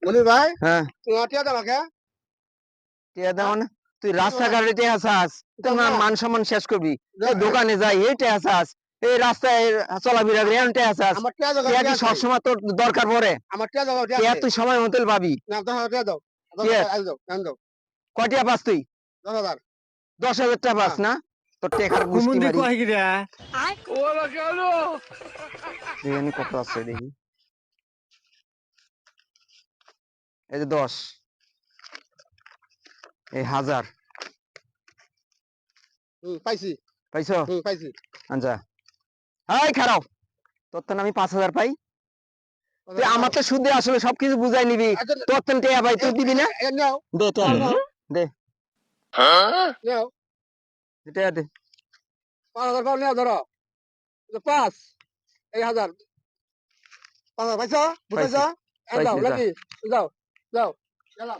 মনি ভাই হ্যাঁ তোমার টিয়া দাও আমাকে টিয়া দাও না তুই রাস্তাঘাটে টিয়া চাস তোমার মান সম্মান শেষ করবি এই দোকানে যাই এই টিয়া চাস এই রাস্তায় চলাফেরা করে এমন টিয়া চাস আমার টিয়া দাও টিয়া কি টিয়া চাই সবসময় তোর দরকার পড়ে আমার টিয়া দাও টিয়া টিয়া আছে তুই সময় মতো পাবি না দাও টিয়া দাও টিয়া দাও দাও কয় টিয়া পাস তুই 10,000 10,000 টাকা পাস হ্যাঁ না তোর টেকার গুষ্টি কুমুন্দি মারি কয় কি রে দেখি কত আছে দেখি এই যে 10 এই 1000 পাইছি পাইছো পাইছি আচ্ছা এই খারাপ তোর তো আমি 5,000 পাই তুই আমার তো সুদে আসলে সবকিছু বুঝাই নিবি তোর তো টিয়া ভাই তুই দিবি না নাও দে টিয়া দে নাও টিয়া দে 5,000 পাও নাও ধরো 5 এই 1000 5,000 পাইছো বুঝাইছো পাইছি যাও যা। নাকি যাও যাও গেলাম